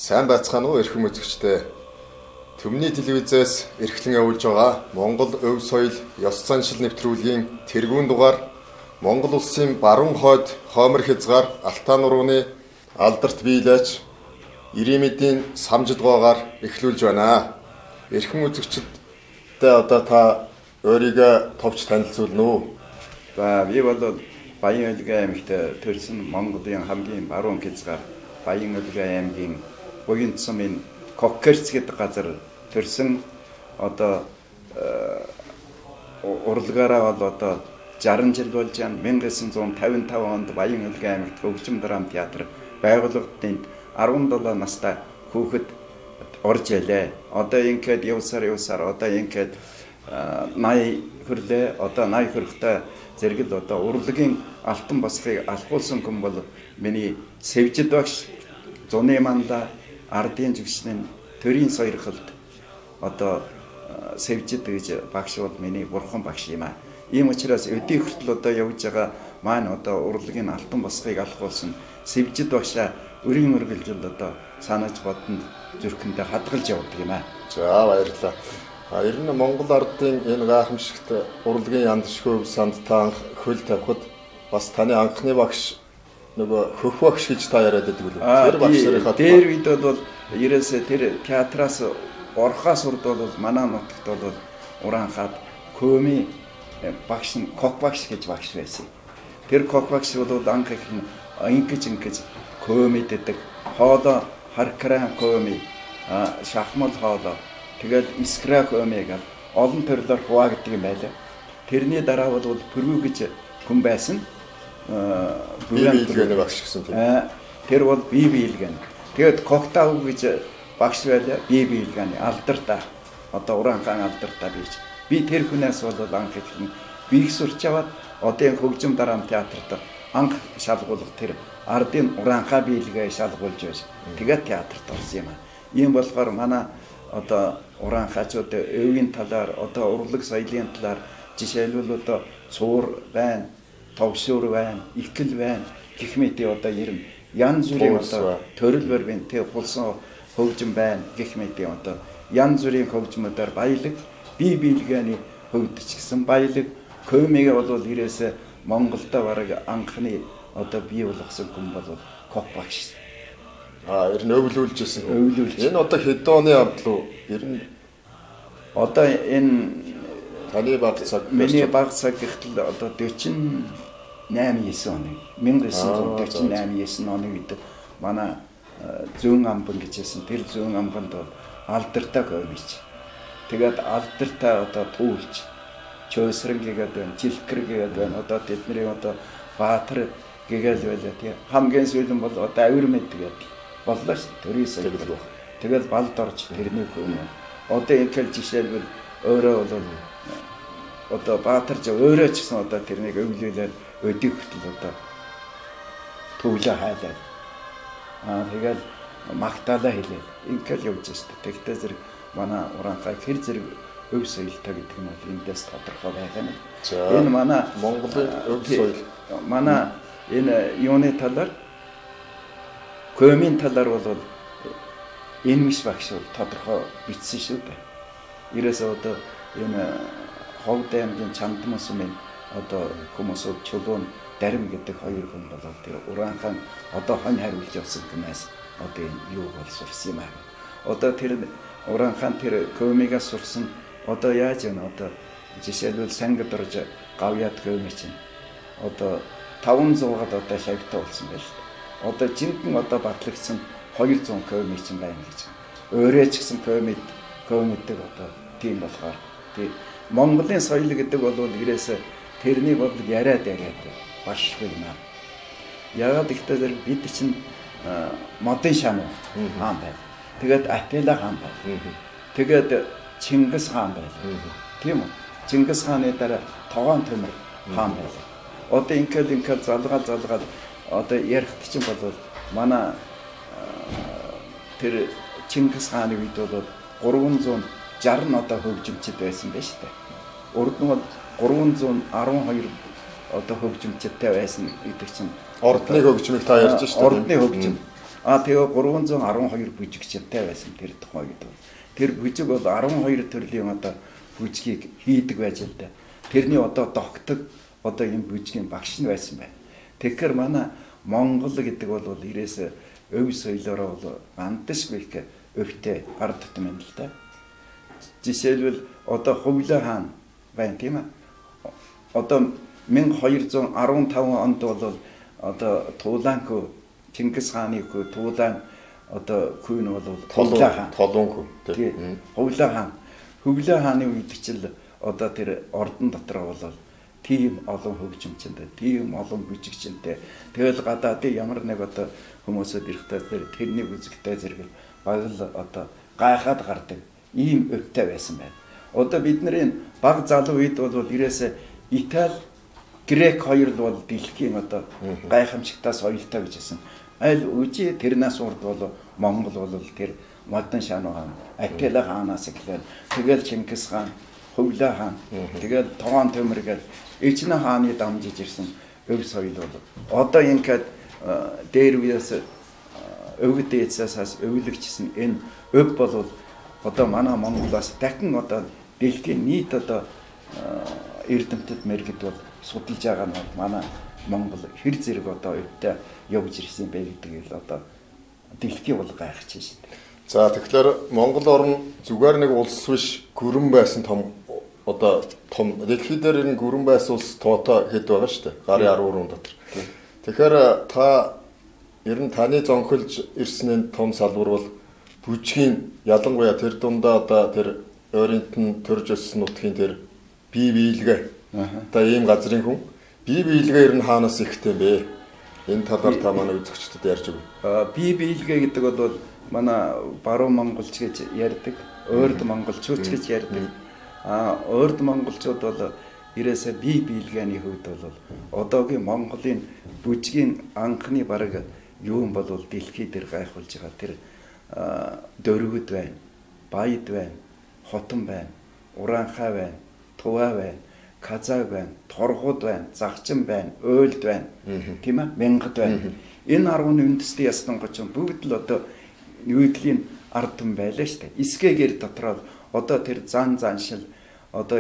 Сайн байцгаана уу эрхэм үзэгчдээ. Төмний телевизээс эрхлэн явуулж байгаа Монгол өв соёл ёс заншил нэвтрүүлгийн тэргүүн дугаар Монгол улсын баруун хойд Хомор хязгаар Алтан нурууны алдарт биелээч Иремэдийн самжидгоогаар эхлүүлж байна. Эрхэм үзэгчдээ одоо та өөрийгөө товч танилцуулна уу? За би бол Баян Улгийн аймагт төрсэн Монголын хамгийн баруун хязгаар Баян Улгийн аймгийн Буян цумын Коккерц гэдэг газар төрсэн одоо урлагаараа бол одоо 60 жил болж байна. 1955 онд Баян Улгийн аймагт хөгжим драм театр байгуулагдсан 17 настай хүүхэд орж ялээ. Одоо ингээд явсаар одоо ингээд 80 хүрлээ. Одоо 80 хүрэхтэй зэрэгэл одоо урлагийн алтан босхыг алхуулсан хүн бол миний Сэвжид багш Зуны манда ардын жүгшний төрийн сойрхолд одоо Сэвжид гэж багш бол миний бурхан багш юм аа. Ийм учраас өдий хүртэл одоо явж байгаа маань одоо урлагийн алтан босхыг алхуулсан Сэвжид багшаа өрийн өргөлжил одоо санаж бодно зүрхэндээ хадгалж явдаг юм аа. За баярлалаа. Ер нь Монгол ардын энэ гайхамшигт урлагийн яндшгүй санд та хөл тавихад бас таны анхны багш нөгөө хөх багш гэж та яриад байдаг үү? Тэр багш нарынхаа дээр үед бол ерөөсөө тэр театраас орхоос урд бол манай нутагт бол ураанхаад Көми багш нь кок багш гэж багш байсан. Тэр кок багш бол анх их ингэж Көми дэдэг хооло харкран Көми шахмал хооло тэгэл искра Көми гэх олон төрлөөр хуваагддаг юм байлаа. Тэрний дараа бол Пүрүү гэж хүн байсан. Бийлгэн багш гэсэн тийм. Тэр бол бийлгэн. Тэгээд Коктав гэж багш байлаа. Бийлгэн алдартай. Одоо ураанхан алдартай бийж. Би тэр хүнээс бол анх ихэн бийг сурч аваад одоо хөгжим дараам театрт анх шалгуулах тэр ардын ураанхаа бийлгээ шалгуулж байж. Тэгээд театрт орсон юм аа. Ийм болохоор манай одоо ураанхаачууд өвгийн талаар одоо урлаг соёлын талаар жишээлбэл одоо цуур байна, товшуур байна, икэл байна гэх мэт одоо ирнэ. Янз бүрийн одоо төрөл баримт тэг хулсан хөгжим байна гэх мэт одоо янз бүрийн хөгжмөдөр баялаг бие биелгээний хөгжиж гисэн баялаг Көмигээ бол ирээсээ Монголда бараг анхны одоо бий болгосон хүн бол кок багш. Ер нь өвлүүлжсэн. Энэ одоо хэдэн оны амтлуу ер нь одоо энэ таны баг цаг миний баг цаг гэхтэл одоо 48 9 оны 1948 оны үед манай зүүн амбан гэжсэн тэр зүүн амбанд алдартай Көмич. Тэгээд алдартай одоо түүлж Чөөсрэн гэдэг байна, Жилкэр гэдэг байна. Одоо тэдний одоо Баатар гэгээл байлаа тийм. Хамгийн сүүлэн бол одоо Авирмэд гэдэг боллоо ш. Төрөөс гэдэг. Тэгээд балд орж тэрний хүн. Одоо ингээл жишээлбэл өөрөө бол одоо Баатар ч өөрөө ч гэсэн одоо тэрнийг өвлүүлээд өдий хүртэл одоо төвлөө хайлаад тэгэл магтаалаа хэлээ. Ингээл явж байна. Тэгтээ зэрэг манай ураанхай хэр зэрэг өв соёлтой гэдэг нь бол эндээс тодорхой байгаа юм. Энэ манай Монголын өв соёл манай энэ юуны талаар Көмийн талаар бол энэ миш багш бол тодорхой бичсэн шүү дээ. Ерөөсөө одоо энэ Ховд аймгийн Чамдман сумын одоо хүмүүсүүд Чулуун Дарим гэдэг хоёр хүн бол тэр ураанхан одоо хонь хариулж явсан хүмүүс одоо юу бол сурсан юм аа. Одоо тэр ураанхан тэр Көмигээс сурсан одоо яаж яана одоо жишээлбэл сангид орж гавьяд Көми чинь одоо 500-аад одоо шавьтай болсон байл. Одоо жинхэнэ одоо батлагдсан 200 Көми чинь байна гэж. Өөрөө ч гэсэн Көмидэг одоо тийм болохоор тий Монголын соёл гэдэг бол ирээсээ тэрний бол яриад башгүй юм аа. Яагаад гэвэл зэрэг бид чинь модын шам хаан байв. Тэгээд Атила хаан байв. Тэгээд Чингис хаан байв. Тийм үү? Чингис хааны дараа Тогоон Төмөр хаан байв. Одоо ингээл залгаал одоо ярихт чинь бол манай тэр Чингис хааны үед бол 360 одоо хөгжимчд байсан байж таа. Урд нь бол 312 одоо хөгжимчдтэй байсан гэдэг чинь ордны хөгжмийг та ярьж шүү дээ. Ордны хөгжим. Тэгээ 312 бүжигчтэй байсан тэр тухайд. Тэр бүжиг бол 12 төрлийн одоо бүжгийг хийдэг байж л да. Тэрний одоо тогтдог одоо энэ бүжгийн багш нь байсан байна. Тэгэхээр манай Монгол гэдэг бол ирээс өв соёлоороо бол андашгүй их өвтэй ард түмэн л да. Жишээлбэл одоо Хувлаа хаан байна тийм ээ. Одоо 1215 онд бол одоо Тулаанхүү Чингис хааны хүү Тулаан одоо хүү нь бол Хувлаа хаан. Толонхүү тийм. Хувлаа хаан. Хувлаа хааны үед ч л одоо тэр ордон дотор бол тийм олон хөгжимчтэй, тийм олон бүжигчтэй. Тэгэл гадаадын ямар нэг одоо хүмүүсүүд ирэхдээ тэрний бүжигтэй зэрэг баг л одоо гайхаад гардаг ийм өвтэй байсан байна. Одоо бидний баг залуу үед бол ирээсээ Итали, Грек хоёр л бол дэлхийн одоо гайхамшигтай соёлтой гэж хэлсэн. Аль үжи тэрнээс урд бол Монгол бол тэр Модон Шану хаан, Атила хаанаас эхлээд тэгэл Чингис хаан, Хувлаа хаан, тэгэл Тоон Төмөр Ичнэ хааны дамжиж ирсэн өв соёл бол одоо ингээд дээр үеэс өвгд эцэсээс өвлөгчсөн энэ өв бол одоо манай Монголоос дахин одоо дэлхийн нийт одоо эрдэмтэд мэргэд бол судалж байгаа нь манай Монгол хэр зэрэг одоо өвдөө явж ирсэн бэ гэдэг л одоо дэлхий бол гайхаж шин. За тэгэхээр Монгол орн зүгээр нэг улс биш гүрэн байсан том дэлхий дээр энэ гүрэн байс улс тоотой хэд байгаа шүү дээ. Гарын 13 дотор. Тэгэхээр та ер нь таны зонхилж ирсэн том салбар бол бүжгийн ялангуяа тэр дундаа одоо тэр ойрынтон төрж өссөн нутгийн тэр бие биелгээ. Одоо ийм газрын хүн бие биелгээ ер нь хаанаас ихтэй бэ? Энэ талаар та манай үзэгчдэд ярьж өгнө. Бие биелгээ гэдэг бол манай баруун монголч гэж ярьдаг, ойрд монголчууд гэж ярьдаг. Ойрд монголчууд бол ирээсээ бие биелгээний хувьд бол одоогийн Монголын бүжгийн анхны бараг юу бол дэлхий дээр гайхуулж байгаа тэр дөрвөд байна, баяд байна, хотон байна, ураанхай байна, туваа байна, казаг байна, торгууд байна, загчин байна, ойлд байна. Тийм ээ? Мянгад байна. Энэ 10 үндэсний ястан гочин бүгд л одоо нийтлийн ард түмэн байлаа шүү дээ. Эсгээгээр дотроо одоо тэр заншил одоо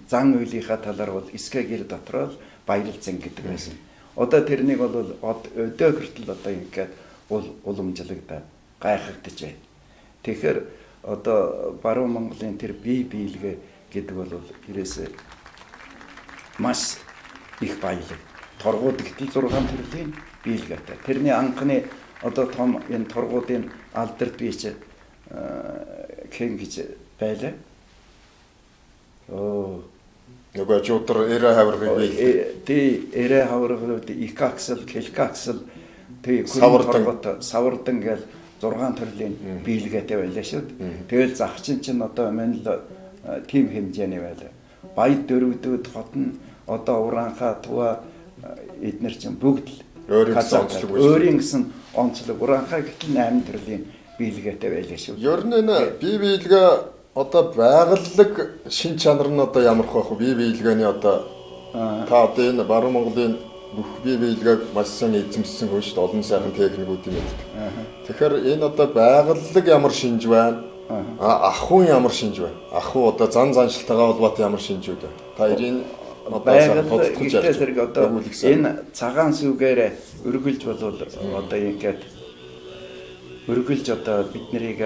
зан үйлийнхаа талаар бол эсгээгээр дотроо баярлцэн гэдэг байсан. Одоо тэрнийг бол өдөө хүртэл одоо ингээд уламжлагдаад гайхагдаж байна. Тэгэхээр одоо баруун Монголын тэр бие биелгээ гэдэг бол ирээсээ маш их баялаг. Торгууд гэтэл 6 төрлийн биелгээтэй. Тэрний анхны одоо том энэ торгуудын алдарт бич хэн гэж байлаа. Нөгөө чөтөр эрэ хаврыг бий. Тий эрэ хаврыг их аксел, келкаксел тий савардан гэл 6 төрлийн биелгээтэй байлаа шүү. Тэгэл загчин чинь одоо мань л тим хэмжээний байлаа. Баяд дөрвдөд хотн одоо ураанхаа туга эднэр чинь бүгд өөрийн гэсэн онцлог ураанхаа гэтэл 8 төрлийн биелгээтэй байлаа шүү. Ер нь энэ бие биелгээ одоо байгаллаг шин чанар нь одоо ямар байх вэ? Бие биелгээний одоо та одоо энэ баруун Монголын бүх бие биелгээг маш сайн эзэмшсэн хүн шүү дээ. Олон сайхан техникүүд юм байдаг. Тэгэхээр энэ одоо байгаллаг ямар шинж байна? Ахуйн ямар шинж байна? Ахуй одоо заншилтайгаа холбоотой ямар шинжүүд байна? Та эрийн байгаль гэхээс одоо энэ цагаан сүгээр өргөлж болвол одоо ингээд өргөлж одоо биднийг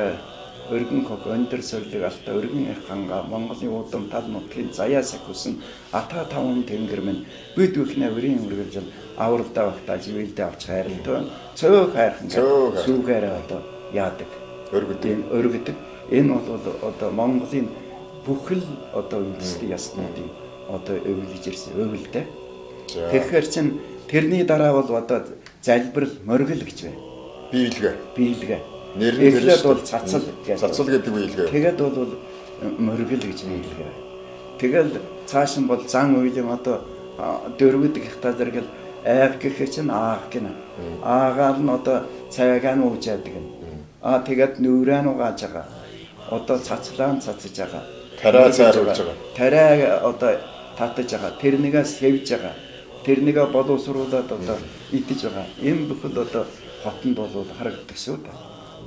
өргөн хог өндөр соёлыг алта өргөн их ханга Монголын удам тал нутгийн заяа сахиусан ата таван тэнгэр минь бид бүхнээ өрийн өргөлж авралдаа багтаа живэлдээ авч хайрлаа цөөх хайрхан сүгээр одоо яадаг өргөдөг энэ бол одоо Монголын бүхэл одоо үндэсний яснуудын одоо өвлөж ирсэн өвөлтэй. Тэгэхээр чин тэрний дараа бол одоо залбирал моргил гэж байна. Биелгээ. Нэр нь эхлээд бол цацал гэдэг биелгээ. Тэгээд бол моргил гэж биелгээ. Тэгэл цааш нь бол зан үйлийн одоо дөрвөд их тазаргал айх гэх чинь аах гэнэ. Аагаар нь одоо цагааг нь уужаадаг. Тэгээд нүрэн угааж байгаа. Одоо цацлаан цацж байгаа. Тараа цааруулж байгаа. Тараа одоо татаж байгаа. Тэрнийгээс хэвж байгаа. Тэрнийгээ боловсруулад одоо идэж байгаа. Энэ бүхэл одоо хотонд бол харагддаг шүү дээ.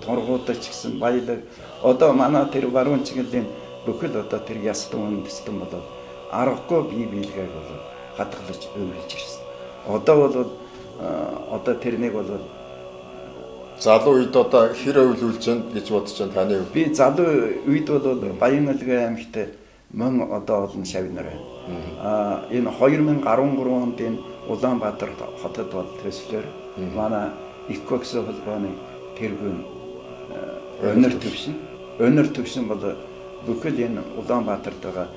Торгуудад ч гэсэн баялаг одоо манай тэр баруун чиглэлийн бүхэл одоо тэр ястан үндэстэн бол аргагүй бие биелгээг бол хадгалж өвлж ирсэн. Одоо бол одоо тэрнийг бол залуу үед одоо хэр өвлүүлж байна гэж бодож байна таны хувьд? би залуу үед бол Баянгалгийн аймагт мөн одоо олон шавнар байна. Энэ 2013 онд энэ Улаанбаатар хотод бол төслөөр манай ИКОКС холбооны тэргүүн өнөр төвшин бол бүхэл энэ Улаанбаатарт байгаа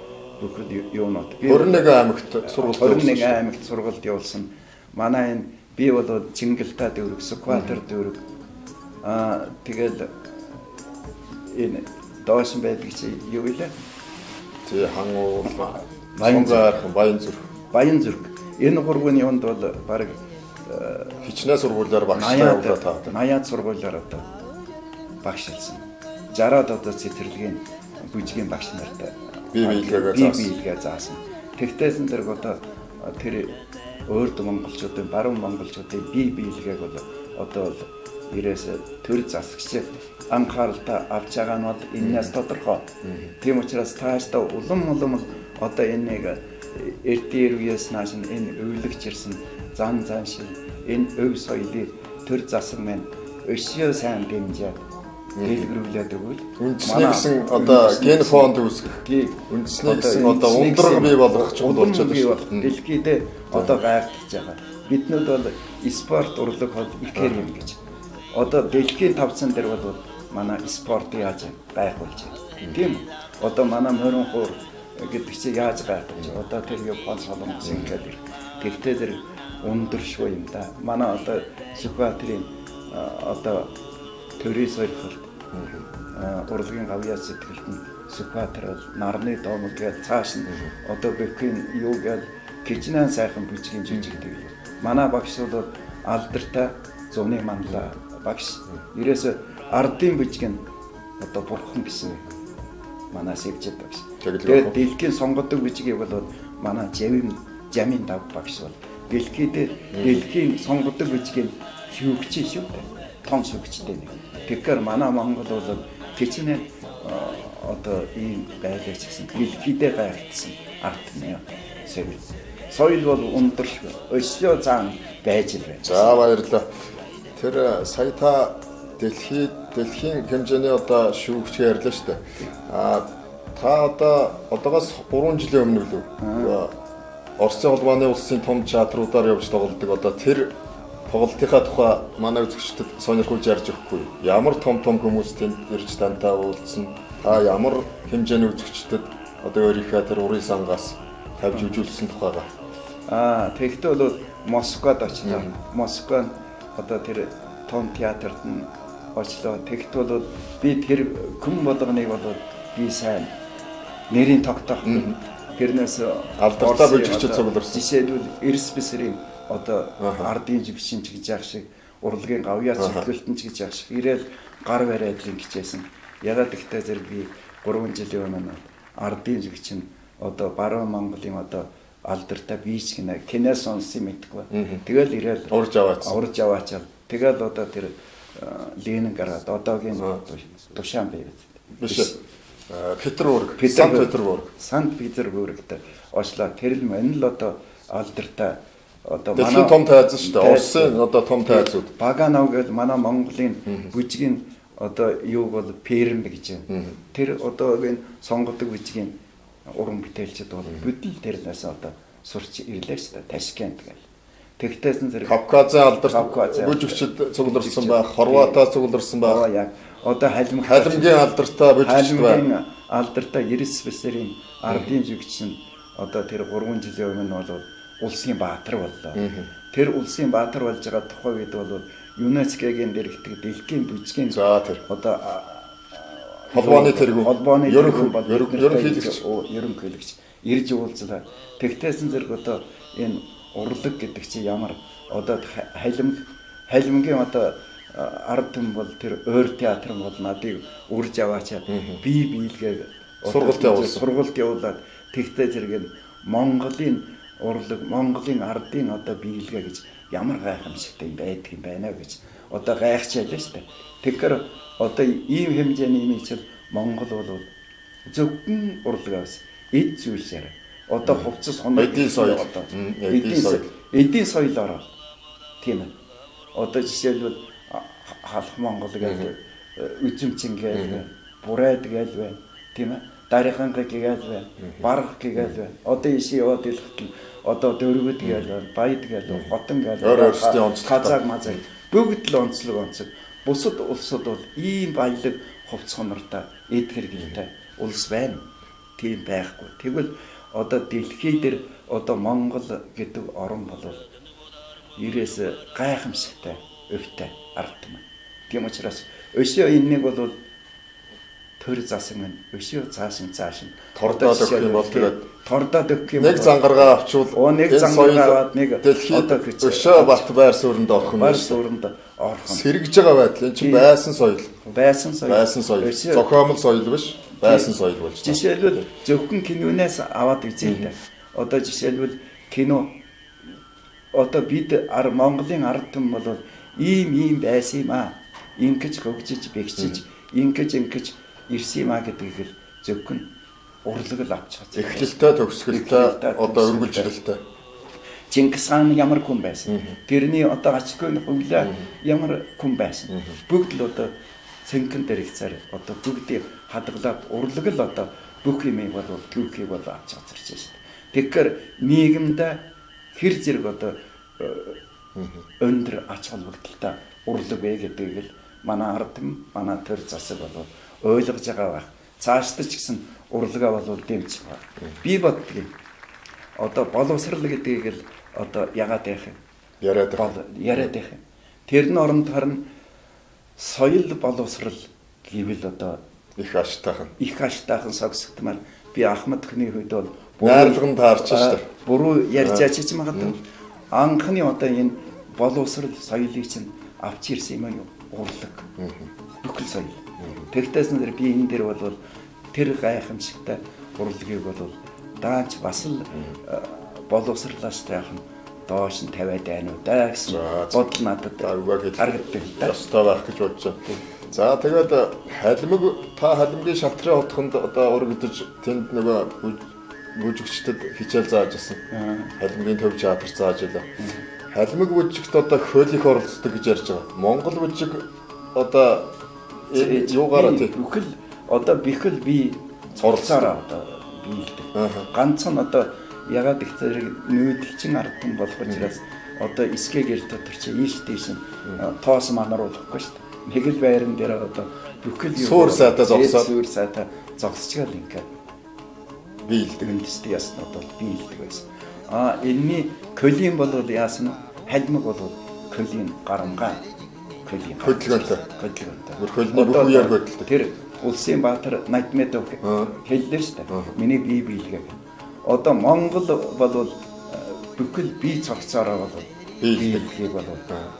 бүхэл юунууд 21 аймагт сургалт явуулсан. Манай энэ би бол Чингэлтаа дүүрэг, Сүхбаатар дүүрэг тэгэл энэ доош байдаг чи юу вэ? Тэ хангуу Баянзүрх. Баянзүрх. Энэ гурвын юунд бол баг хичнээн сургуулиар багшлаа таадаг. 80-аад сургуулиар одоо багшилсан. 60-аад одоо цэцэрлэгийн бүжгийн багш нартай бие биелгээ заасан. Тэгтээсэн дэр одоо тэр өөрд монголчуудын баруун монголчуудын бие биелгээг бол одоо 90-ээс төр засагч анхааралтай авч байгаа нь бол энэс тодорхой. Тийм учраас таашдаа улам одоо энийг эртний үеэс нааш энэ өвлөгч ирсэн зан шиг энэ өв соёлыг төр засаг маань өшөө сайн дэмжиж дэлгэрүүлээд өгвөл үндэсний гэсэн одоо ген фонд үүсгэх. Үндэсний гэсэн одоо ундраг бий болгох чухал болчиход байна. Дэлхийд одоо гайхаж байгаа. Биднүүд бол спорт урлаг хол ихээр юм гэж. Одоо дэлхийн тавцан дээр бол манай спорт яаж гайхуулж байна. Тийм. Одоо манай морин хуур гэдэг чинь яаж гайхуулж байна. Одоо тэр Япон солонгос ингээд тэгтээ тэр өндөр шүү юм да. Манай одоо Сүхбаатарын одоо төрийн сойрхолд урлагийн гавьяа сэтгэлд нь Сүхбаатар нарны доомог гэж цааш нь одоо бэкийн юу гэж кичнээн сайхан бүжгийн жижигдэг. Манай багш бол алдартай зуны мандла багш. Ерөөсө ардын бүжгийн одоо бурхан гэсэн манай сэвжэд багш. Тэгээд дэлхийн сонгодог бүжгийг бол манай Жамин дав багш бол дэлхийн сонгодог бүжгийн шүүгч шүү дээ. Том шүүгчтэй нэг. Тэгэхээр манай Монгол бол кичнээн одоо ийм байлаач гэсэн дэлхийдээ гайхагдсан арт нэ. Соёл бол өндөр өсөө зан байж байна. За баярлалаа. Тэр сая та дэлхийн хэмжээний одоо шүүгч ярьлаа шүү дээ. Та одоогоос 3 жилийн өмнө лөө Оросын холбооны улсын том театруудаар явж тоглодог. Одоо тэр тоглолтынхаа тухай манай үзэгчдэд сонирхуулж ярьж өгөхгүй. Ямар том хүмүүс тэнд ирж тантай уулзсан. Та ямар хэмжээний үзэгчдэд одоо өөрийнхөө тэр урын сангаас тавьж үзүүлсэн тухайгаа. Тэгэхдээ бол Москвад очлоо. Москва одоо тэр том театрт нь очлоо. Тэгэхдээ бол би тэр хүн болгоныг бол би сайн нэрийн тогтоох. Тэрнээс алдартай бүжигчид цугларсан. Жишээлбэл Эрс Бисрийн одоо ардын живчин ч гэж яах шиг урлагийн гавьяа цэцгэлтэн ч гэж яах шиг ирээл гар барайдлын хичээсэн. Ягаад гэвэл зэрэг би 3 жилийн өмнө ардын живчин одоо баруун Монголын одоо алдартай бийч гинэ киноос сонсон мэдгүй. Тэгэл ирээл урж аваачаал. Тэгэл одоо тэр Ленинград одоогийн Душанбе биш Петербург, Санкт-Петербургт очлоо. Тэр л мань л одоо алдартай одоо манай том тайз шүү дээ. Оросын одоо том тайзууд. Баганов гэдэг манай Монголын бүжгийн одоо юу бол Перм гэж байна. Тэр одоогийн сонгодог бүжгийн уран бүтээлчд бол бүдэл тэрнээс одоо сурч ирлээ шүү дээ. Ташкент гэл. Тэгтээсэн зэрэг Кавказын алдартай бүжигчд цугларсан байх, Хорватаа цугларсан байх. Яг одоо халимгийн алдартай бүжигчд байна. Алдартай Эрс Бисрийн ардын жүгчсэн одоо тэр 3 жилийн өмнө бол улсын баатар боллоо. Тэр улсын баатар болж байгаа тухай үед бол ЮНЕСКО-гийн дэргэдэг дэлхийн бүжгийн тэр одоо холбооны тэргүүн ерөнхийлөгч ирж уулзлаа. Тэгтээсэн зэрэг одоо энэ урлаг гэдэг чинь ямар одоо халимгийн одоо ард түмэн бол тэр өөр театр бол надыг үрж аваачаа бие биелгээ сургалт явуулаад тэгтээ зэрэг Монголын урлаг Монголын ардын одоо биелгээ гэж ямар гайхамшигтай байдаг юм байна гэж одоо гайхчихлаа шүү дээ. Тэгэхээр одоо ийм хэмжээний нийцэл Монгол бол зөвхөн урлагаас эд зүйлсээр одоо хувцас хоног эдийн соёл одоо эдийн соёлоор тийм ээ. Одоо жишээлбэл халах Монгол гэдэг үзэмчин гэдэг бурайд гэдэг байна. Тийм ээ. Дариханг гэдэг байна. Барах гэдэг байна. Одоо иши яваад ирэхэд одоо дөрвөд гэдэг байна. Баяд гэдэг, хотон гэдэг, хазааг мазаг бүгд л онцлог. Бусад улсууд бол ийм баялаг хувцс хонортой эд хэрэглэтэй улс байна. Тийм байхгүй. Тэгвэл одоо дэлхий дээр одоо Монгол гэдэг орн бол ерөөс гайхамшигтай өвтэй ард түмэн. Тийм учраас өшөө энэнийг бол төр засан нь өшөө цааш тордоод өгөх юм бол тэгээд тордоод өгөх юм нэг зангаргаа авчвал нэг зангаргаа аваад нэг одоо өшөө бат байр суурьнд орох нь байр суурьнд орох нь сэргэж байгаа байдал энэ чинь байсан соёл зохиомл соёл биш байсан соёл болж байна. Жишээлбэл зөвхөн кинонаас аваад үзээ. Одоо жишээлбэл кино одоо бид Монголын ард түмэн бол ийм байсан юм аа. Ингэж хөгжиж бэгчиж ингэж ирсэн юм аа гэдгийг л зөвхөн урлаг л авч чадсан. Эхлэлтэй төгсгөлтэй одоо өргөлжлөлтэй. Чингис хаан ямар хүн байсан? Тэрний одоо ачгүй хувлаа ямар хүн байсан? Бүгд л одоо цэнхэн дээр ихсаар одоо бүгдийг хадгалаад урлаг л одоо бүх юмыг бол түүхийг бол авч чадчихж байна шүү дээ. Тэгэхээр нийгэмд хэр зэрэг одоо өндөр ач холбогдолтой урлаг вэ гэдгийг л манай ард түмэн манай төр засаг бол ойлгож байгаа байх. Цаашдаа ч гэсэн урлагаа бол дэмжих баг. Би боддгийн одоо боловсрал гэдгийг л одоо ягаад байх юм? Яриад байх юм. Тэрний оронд харин соёл боловсрал гэвэл одоо их аштайхан согсогдмаар би Ахмад хүний хувьд бол найрлаган таарч шүү дээ. Буруу ярьж ачиж магадгүй. Анхны одоо энэ боловсрал соёлыг чинь авч ирсэн юм урлаг. Бүхэл соёл. Тэгтээс нэр би энэ дээр бол тэр гайхамшигтай урлагийг бол даанч бас л боловсрлаас таах нь доош нь тавиад байна уу да гэсэн бодол надад харагддаг. Ёстой байх гэж бодож байна. За тэгээд халимгийн шатрын хотхонд одоо урагдж тэнд нөгөө бүжигчдэд хичээл зааж гисэн. Халимгийн төв театр зааж илаа. Халимг бүжигт одоо хөлих оролцдог гэж ярьж байгаа. Монгол бүжиг одоо юугаараа бүхэл одоо бихэл би цорцаараа одоо биелдэг. Ганцхан одоо ягаад их зэрэг нүүдэлчин ард түмэн болох учраас одоо эсгээгэр дотор чи ийш тийш тоос манаруулахгүй шүү дээ. Нэг л байран дээр одоо бүхэл суур сайтай зогсчихвал ингээд биелдэг. Үндэсний ясна бол биелдэг байсан. Энэний көлийн бол яасан халимг бол көлийн гарамгаа хөдөлгөөнтэй. Хөлний бүх үеэр хөдөлдөг. Тэр улсын баатар Надмедов хэллээ шүү дээ. Миний бие биелгээ. Одоо Монгол бол бүхэл бие цогцоороо бол биелгээг бол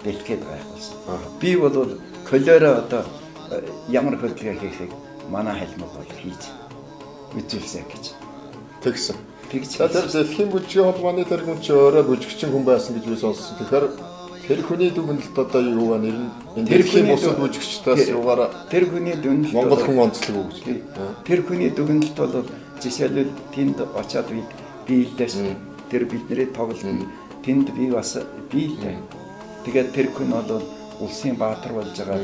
бэлтгээд байх болсон. Би бол көлөөрөө одоо ямар хөдөлгөөн хийхийг манай халимг бол хийж үзүүлсэн гэж. Тэгсэн. Тэр дэлхийн бүжгийн холбооны тэргүүн чи өөрөө бүжигчин хүн байсан гэж би сонссон. Тэгэхээр тэр хүний дүгнэлт одоо юу вэ? Нэр нь дэлхийн бусад бүжигчдаас юугаараа тэр хүний дүгнэлт Монгол хүн онцлог үү гэж. Тэр хүний дүгнэлт бол жишээлбэл тэнд очиад биелдээс тэр бидний тоглолт тэнд би бас биелдэг. Тэгээд тэр хүн бол улсын баатар болж байгаа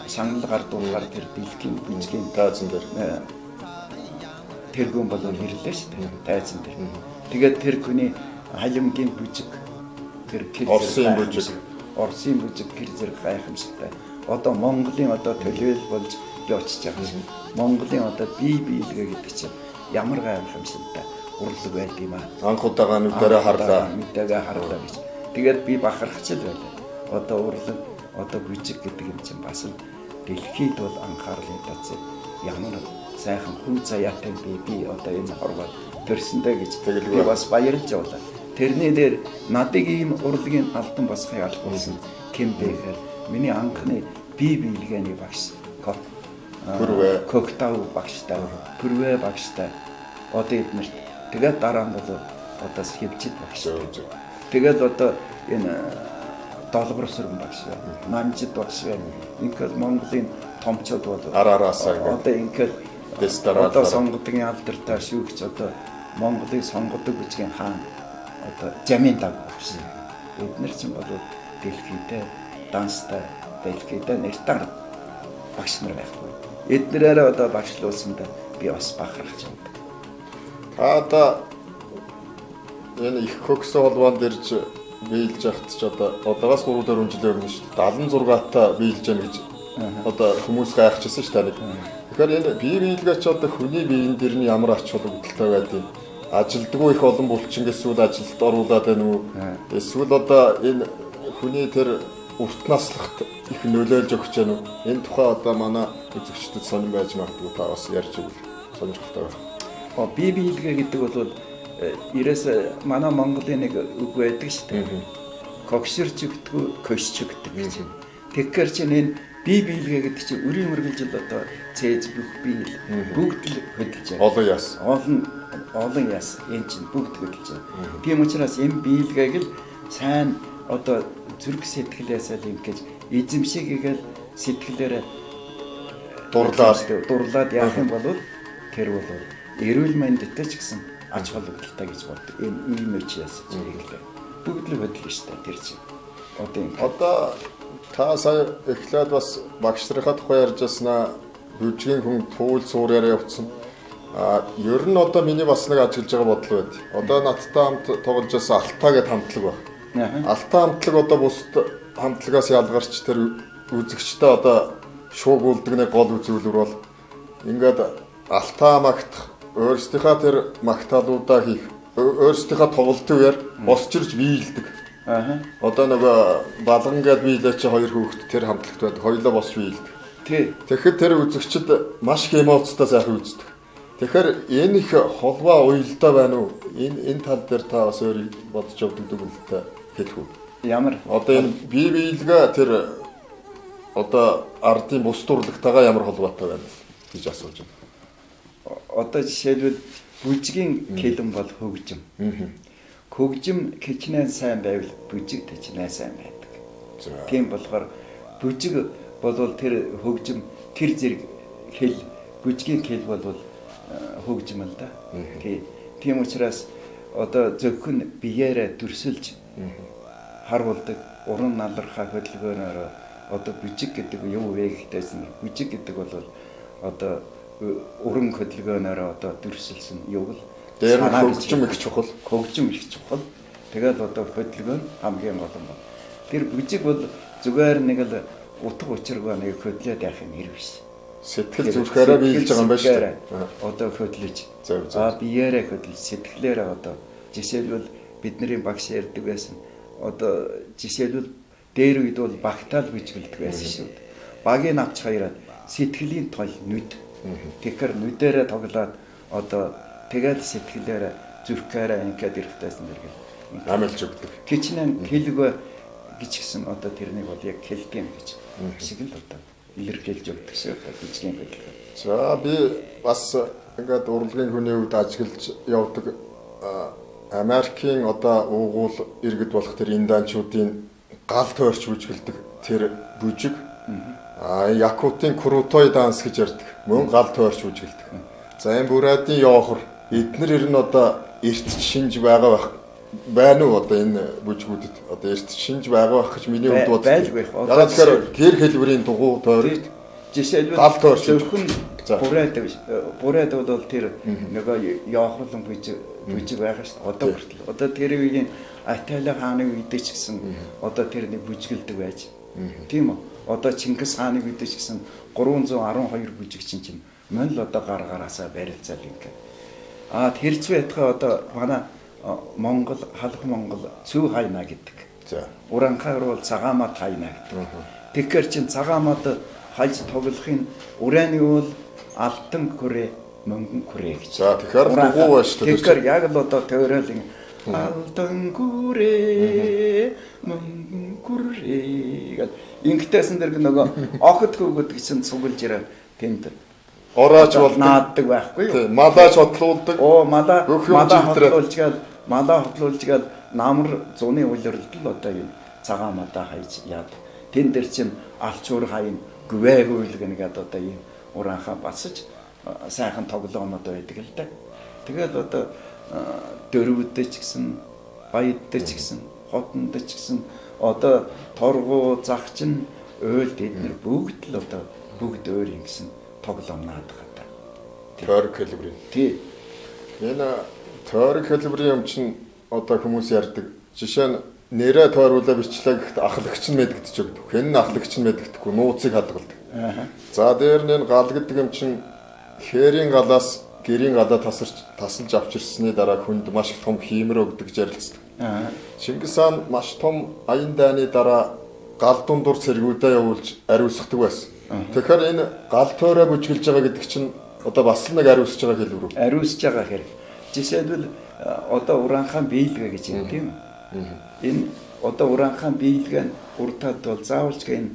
шагнал гардуулгаар тэр дэлхийн бүжгийн таазан дээр тэр хүн бол ирлээ шүү дээ. Тайзан дээр. Тэгээд тэр хүний халимгийн бүжиг тэр Орсын бүжиг гэр зэрэг гайхамшигтай. Одоо Монголын одоо төлөөл болж явчихж байгаа юм. Монголын одоо бие биелгээ гэдэг чинь ямар гайхамшигтай урлаг байд юм аа. Анх удаага нүдэрээ харлаа. Гэж. Тэгээд би бахархч л байлаа. Одоо урлаг одоо бүжиг гэдэг юм чинь бас дэлхийд бол анхаарлын татсан ямар сайхан хүн заяатай би одоо энэ хорвоо төрсөндөө гэж би бас баярлж явлаа. Тэрний дээр надыг ийм урлагийн алдан босхыг албуулсан кем бэ гэхээр миний анхны бие биелгээний багш Коктав багштай Пүрвэ багштай одоо эднэрт тэгээд дараа нь бол одоо хөвчд багш. Тэгээд одоо энэ Долбор сүрэн багш байна. Намжид багш байна. Ингээд Монголын томчууд бол Араасаа одоо ингээд Дэстараад одоо сонгодгийн алдартай шүүгч одоо Монголыг сонгодог бичгийн хаан одоо Жамин даг багш. Эдгээр чинь бол дэлхийдээ данстай дэлхийдээ нэртар багш нар байхгүй. Эднэрээр одоо багшлуулсанд би бас бахархаж байна. Та одоо энэ их хөгсөн холбоонд ирж биелж явахт ч одоогоос 3-4 жилийн өмнө шүү дээ 76-ата биелж яана гэж одоо хүмүүс гайхчихсан шүү дээ. Тэгэхээр энэ бие биелгээч одоо хүний биеийн дэр нь ямар ач холбогдолтой байдгийг ажилдгүй их олон булчин эсвэл ажилд оруулаад байна уу? Эсвэл одоо энэ хүний тэр урт наслахт их нөлөөлж өгч байна уу? Энэ тухай одоо манай үзэгчдэд сонирн байж магадгүй та бас ярьж өгвөл сонирхолтой байна. Бие биелгээ гэдэг бол ерөөс манай Монголын нэг үг байдаг шүү дээ. Когширч өгдөггүй, кошч өгдөг гэж. Тэгэхээр чинь энэ бие биелгээ гэдэг чинь өрийн үргэлжил одоо цээж бүх биел бүгд л хөдөлж байгаа. Олон яс. Олон яс энэ чинь бүгд хөдөлж байгаа. Тийм учраас энэ биелгээг л сайн одоо зүрх сэтгэлээсээ л ингэж эзэмшиг хийгээл сэтгэлээрээ дурлаад яах юм бол тэр бол эрүүл мэндэд ч гэсэн аж холбогдолтой гэж боддог. Энэ ийм үчиас зэрэглээ. Бүгд л хөдөлж штэ тэр чинь. Одоо та сая эхлээд бас багш нарынхаа тухай ярьж яснаа бүжгийн хүн туул суурьаараа явцсан. Ер нь одоо миний бас нэг ажиглаж байгаа бодол байд. Одоо надтай хамт тоглож байсан Алтаа гэд хамтлаг байна. Алтаа хамтлаг одоо бусад хамтлагаас ялгарч тэр үзэгчтэй одоо шуугуулдаг нэг гол үзүүлбэр бол ингээд Алтаа магтах өөрсдийнхөө тэр магтаалуудаа хийх өөрсдийнхөө тоглолтын үеэр босчирж биелдэг. Одоо нөгөө балган гээд биелээ чи хоёр хүүхэд тэр хамтлагт байдаг. Хоёулаа босч биелдэг. Тэгэхээр тэр үзэгчд маш их эмоцтой сайхан үздэг. Тэгэхээр энэ их холбоо уялдаа байна уу? Энэ тал дээр та бас өөр бодож явдаг дүгнэлтээ хэлэх үү? Ямар одоо энэ бие биелгээ тэр одоо ардын бус дурлагтайгаа ямар холбоотой байна гэж асууж байна. Одоо жишээлбэл бүжгийн хэлэн бол хөгжим. Хөгжим хичнээн сайн байвал бүжиг хичнээн сайн байдаг. Тийм болохоор бүжиг бол тэр хөгжим тэр зэрэг хэл бүжгийн хэл бол хөгжим л да. Тийм учраас одоо зөвхөн биеэрээ дүрсэлж харуулдаг уран налархаа хөдөлгөөнөөр одоо бүжиг гэдэг юу вэ гэхтэйсэн бүжиг гэдэг бол одоо уран хөдөлгөөнөөр одоо дүрсэлсэн юу л дээр хөгжим их чухал. Хөгжим их чухал. Тэгэл одоо хөдөлгөөн хамгийн гол юм. Тэр бүжиг бол зүгээр нэг л утга учиргүй нэг хөдлөөд явах юм хэрэг биш. Сэтгэл зүрхээрээ биелж байгаа юм байна шүү дээ. Одоо хөдлөж. Биеэрээ хөдлөж, сэтгэлээрээ одоо жишээлбэл бидний багш ярьдаг байсан. Одоо жишээлбэл дээр үед бол багтаал бүжгэлдэг байсан шүү дээ. Багийн авч хоёроо сэтгэлийн тол нүд. Тэгэхээр нүдэрээ тоглоод одоо тэгэл сэтгэлээрээ зүрхээрээ ингээд ирэхтэйсэн дэргэл амилж өгдөг. Кичнэн хэлгүй гिचгсэн одоо тэрнийг бол яг хэлдэг юм гэж шиг л одоо илэрхийлж өгдөг шүү дээ бүжгийн хэлдэг. За би бас ингээд урлагийн хүний үед ажиглаж явдаг Америкийн одоо уугуул иргэд болох тэр индианчуудын гал тойрч бүжгэлдэг тэр бүжиг Якутын Крутой данс гэж ярьдаг. Мөн гал тойрч бүжгэлдэг. За энэ Бурадын Йохор эднэр ер нь одоо эрт шинж байгаа байна уу одоо энэ бүжгүүдэд одоо эрт шинж байгаа байх гэж миний хувьд бодсон. Яг тэгэхээр гэр хэлбэрийн дугуй тойрогт жишээлбэл гал тойрч зөвхөн Бурад бол тэр нөгөө Йохорлон бүжиг байгаа шүү дээ. Одоо хүртэл. Одоо тэр үеийн Атайла хааны үед ч гэсэн одоо тэрний бүжгэлдэг байж. Тийм үү? Одоо Чингис хааны үед ч гэсэн 312 бүжиг чинь мөн л одоо гар гараасаа барилцаал ингээд. Тэрч байтгаа одоо манай Монгол халах Монгол цөв хайна гэдэг. За. Уранхаар бол цагаамат хайна гэдэг. Тэгэхээр чин цагаамат хайж тоглохын ураны бол алтан хүрээ мөнгөн хүрээ гэж. За тэгэхээр дугуй ба шүү дээ. Тэгэхээр яг л одоо теориалын алтан хүрээ мөнгөн хүрээ гэдэг. Ингээдсэн дэр нөгөө охот хөвгөд гэсэн цуглж ирээ тэнд. Ороож бол нааддаг байхгүй юу? Малаач хотлуулдаг. Малаа хотлуулж гал намар зуны үйлрэлд л одоо юм цагаамадаа хайж яад. Тэн дээр чинь алчуур хайн гүвээгүүлг нэгэд одоо ийм ураанхаа басаж сайхан тоглоомод байдаг л да. Тэгээд одоо дөрвөдөө ч гэсэн, баяддаа ч гэсэн, хотондоо ч гэсэн одоо торгуу загчин өөл эднэр бүгд л одоо бүгд өөр юм гэсэн тоглоом наадаг та. Тойрог хэлбэрийн. Тий. Энэ тойрог хэлбэрийн юм чинь одоо хүмүүс ярьдаг. Жишээ нь нэрээ тойруулаа бичлээ гэхэд ахлагч нь мэдэгдэж өгдөг. Хэн нь ахлагч нь мэдэгдэхгүй нууцыг хадгалдаг. За дээр нь гал гэдэг юм чинь хээрийн галаас гэрийн галаа тасалж авчирсны дараа хүнд маш том хиймэр өгдөг жарилцдаг. Чингис хаан маш том аян дайны дараа гал дундуур цэргүүдээ явуулж ариусгадаг байсан. Тэгэхээр энэ гал тойроо бүжгэлж байгаа гэдэг чинь одоо бас нэг ариусж байгаа хэлбэр үү? Ариусж байгаа хэрэг. Жишээлбэл одоо ураанхаан биелгээ гэж юм тийм үү? Энэ одоо ураанхаан биелгээ нь уртад бол заавалч энэ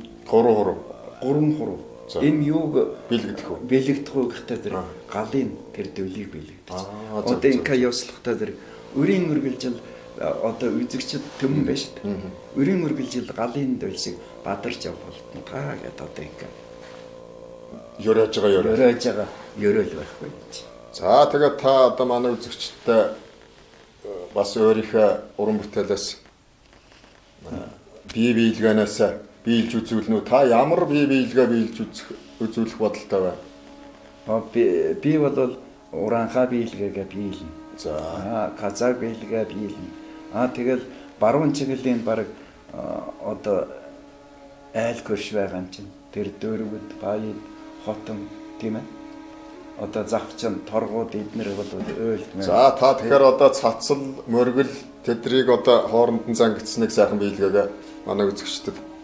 3 хуруу. Энэ юуг бэлгдэх үү? Бэлгдэх үү гэхдээ тэр галын тэр дөлийг бэлгдэж. Одоо инка явслахтаа тэр өрийн үргэлжил одоо үзэгчд төмөн байж та. Өрийн үргэлжил галын дөлсийг бадарч явах болтно та гэдэг одоо инка ёроож байгаа ёроол байхгүй. За тэгээд та одоо манай үзэгчдтэй бас өөрийнхөө уран бүтээлээс бие биелгэнээс биелж үзүүлнэ үү? Та ямар бие биелгээ биелж үзүүлэх бодолтой байна? Би бол ураанхаа биелгээгээ биелнэ. За казак биелгээ биелнэ. Тэгэл баруун чиглэлийн баг одоо айл хөрш байгаа юм чинь тэр дөрвөд баяд хотон тийм ээ. Одоо завчин торгууд эднэр бол өөлд мэн. За та тэгэхээр одоо цацал мөргөл тэдрийг одоо хооронд нь зангидсныг сайхан биелгээгээ манай үзэгчдэд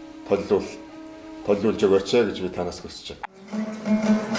толиулж өгөөч гэж би танаас хүсэж байна.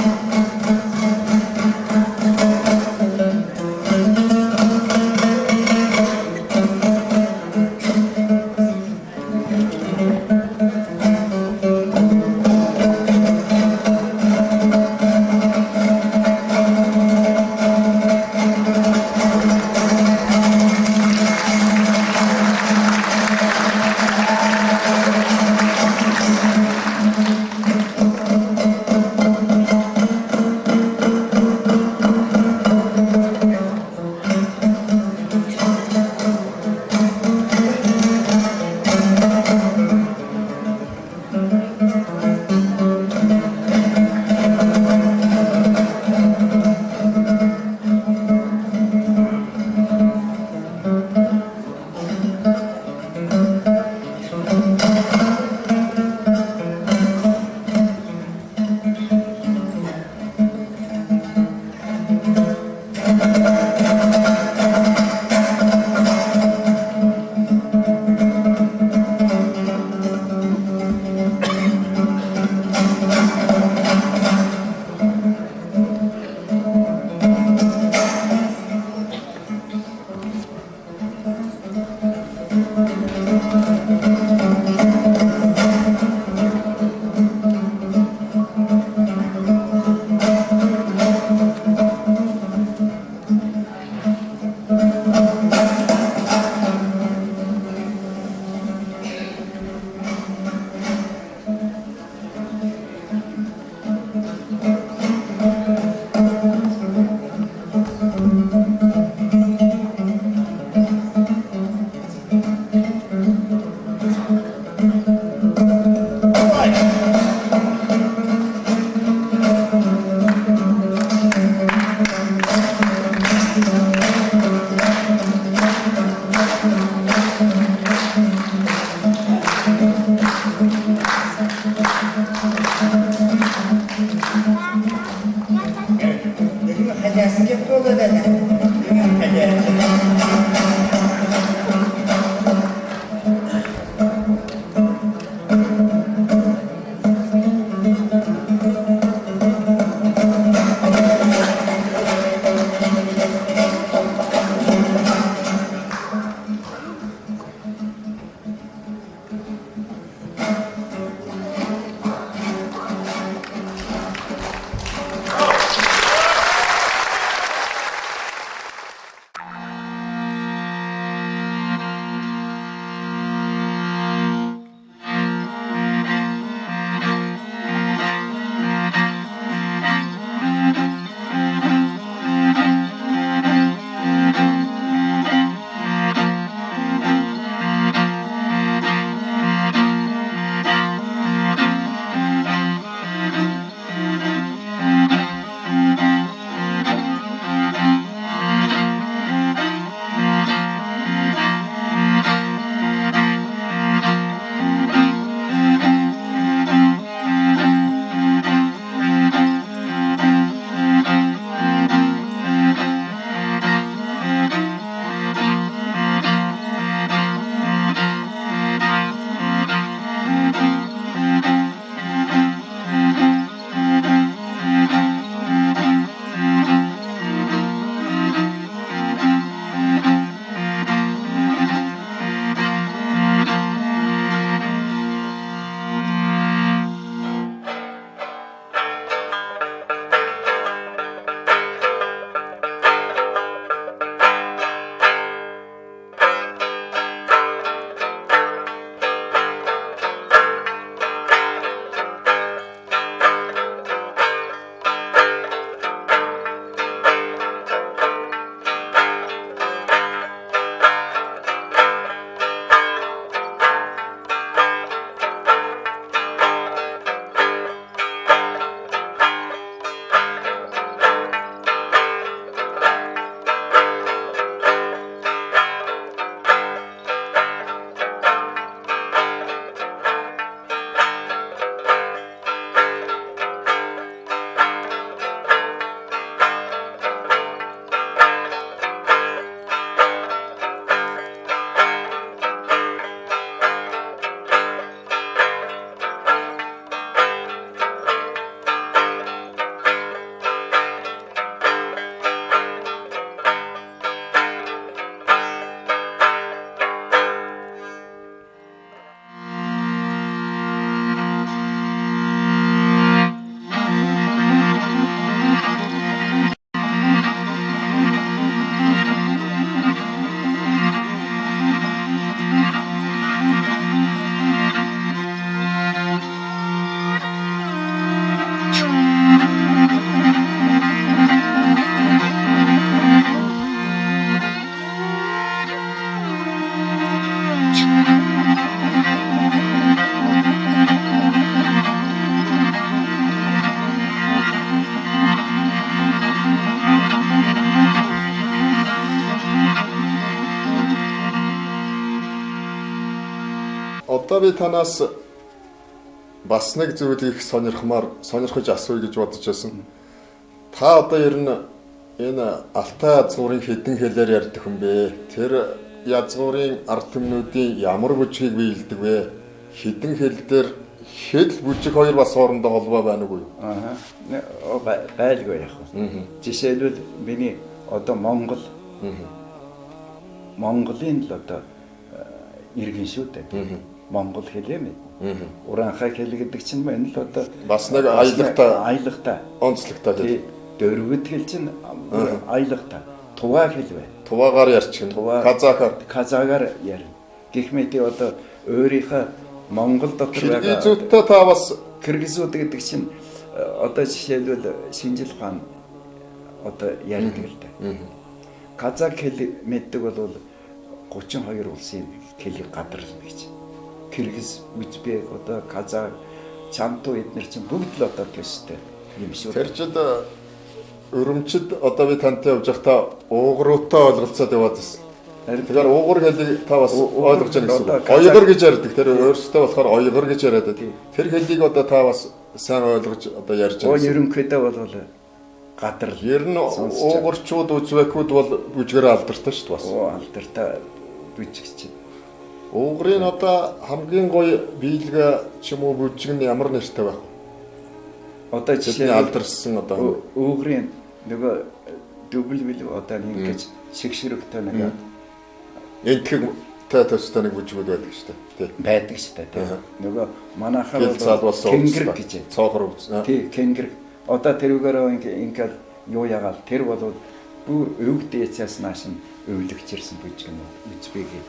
би танаас бас нэг зүйлийг сонирхож асууя гэж бодож байсан. Та одоо ер нь энэ Алтай язгуурын хэдэн хэлээр ярьдаг юм бэ? Тэр язгуурын ард түмнүүдийн ямар бүжгийг биелдэг вэ? Хэдэн хэл дээр хэл бүжиг хоёр бас хоорондоо холбоо байна уу? Байлгүй яг. Жишээлбэл миний одоо Монголын л одоо иргэн шүү дээ. Монгол хэлээ мэд. Уранхай хэл гэдэг чинь мань л одоо бас нэг аялагтай онцлогтой хэл. Дөрвөд хэл чинь аялагтай. Туваа хэл бай. Туваагаар ярьчихна. Казагаар ярина. Гэх мэт одоо өөрийнхөө Монгол дотор байгаа Киргизүүдтэй та бас Киргизүүд гэдэг чинь одоо жишээлбэл Шинжил хаан одоо ярьдаг л дээ. Казак хэл мэддэг бол 32 улсын хэлийг гадарлана гэж. Киргиз, Узбек, одоо Казак, Чамту эднэр чинь бүгд л одоо төстэй юм шүү. Тэр чид өрөмчөд одоо би тантай явж байхдаа уугруутай ойлголцоод яваад байсан. Тэгэхээр уугар хэлийг та бас ойлгож байна гэсэн. Оёгор гэж ярьдаг. Тэр өөрсдөө болохоор оёгор гэж яриад байдаг. Тэр хэлийг одоо та бас сайн ойлгож одоо ярьж байна. Ерөнхийдөө бол гадар. Ер нь уугарчууд, үзбекүүд бол бүжгээр алдартай шүү дээ бас. Алдартай бүжигч. Уугрын одоо хамгийн гоё биелгээ ч юм уу бүжиг нь ямар нэртэй байх вэ? Одоо жишээ нь алдарсан одоо уугрын нөгөө дублбил одоо ингэж шигшрэгтэй нэг энтгэг төстэй нэг бүжгүүд байдаг шүү дээ. Байдаг шүү дээ. Нөгөө манайхаа Кенгэр гэж цоохор үз. Тий, Кенгэр. Одоо тэрүүгээр ингээд юу ягаал тэр бол бүр өвг дээцээс нааш нь өвлөгч ирсэн бүжиг юм уу? Үзбэгээ.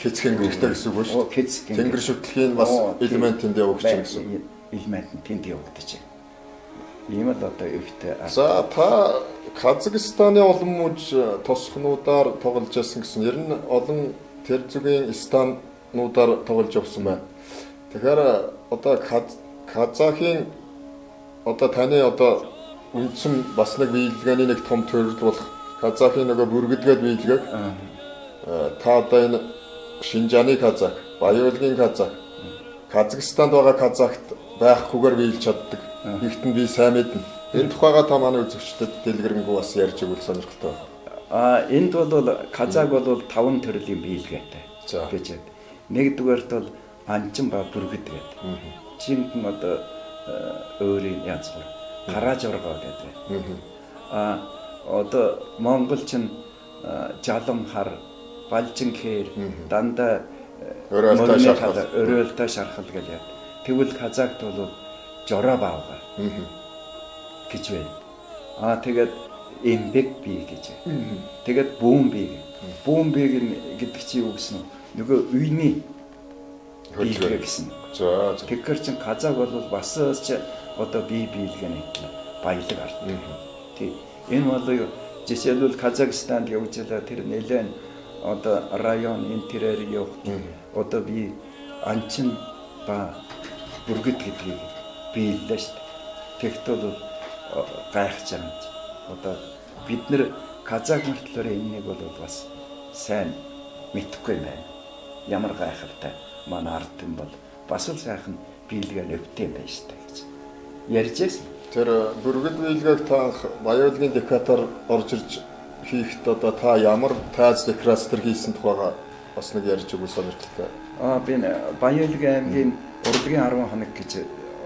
Хэц Кенгэртэй гэсэн үг шүү дээ. Хэц Кенгэр шүтлэгийн бас элемент тэнд явагдаж байгаа гэсэн. Элемент нь тэнд явагдаж байна. Ийм л одоо өвгтэй. За та Казахстаны олон мужи тосхнуудаар тоглож байсан гэсэн. Ер нь олон тэр зүгийн стануудаар тоглож явсан байна. Тэгэхээр одоо Казахын одоо таны одоо үндсэн бас нэг биелгээний нэг том төрөл болох Казахын нөгөө бүргэдгээд биелгээг та одоо энэ Шинжааны Казах, Баян-Улгийн Казах, Казахстанд байгаа Казахт байхгүйгээр биелж чаддаг. Нэгтэн би сайн мэднэ. Энэ тухайга та манай үзэгчдэд дэлгэрэнгүй бас ярьж өгвөл сонирхолтой байна. Энд бол Казак бол 5 төрлийн биелгээтэй. Гэж байна. Нэгдүгээрт бол анчин ба бүргэд гэдэг. Жинхэнэ одоо өөрийн язгуур гарааж оргоо гэдэг. Одоо Монгол ч жалам хар, балжин хээр, дандаа өрөөлтэй шархал гэлээ. Тэгвэл Казакт бол жороо баага гэж байна. Тэгээд эмбэг бий гэж. Тэгээд бүүн бий. Бүүн бий гэдэг чинь юу гэсэн нь? Нөгөө үйний биелгээ гэсэн. Тэгэхээр чин Казак бол бас ч одоо бие биелгээний баялаг ард. Тий. Энэ бол жишээлбэл Казахстанд явуулаа тэр нэлээд одоо район энэ тэрээр явах. Одоо би анчин ба бүргэд гэдгийг биеллээ шүү дээ. Тэгт бол гайхаж байгаа юм. Одоо бид нэр Казак мөртлөөр энэнийг бол бас сайн мэдэхгүй юм байна. Ямар гайхалтай манай ард юм бол бас л сайхан биелгээ өвтэй юм байна шүү дээ гэж ярьжсэн. Тэр бүргэд биелгээг та Баян-Улгийн диктатор орж ирж хийхэд одоо та ямар тайз декларац төр хийсэн тухайга бас нэг ярьж өгөх сонирхолтой. Би Баян-Улгийн аймгийн урлагийн 10 хоног гэж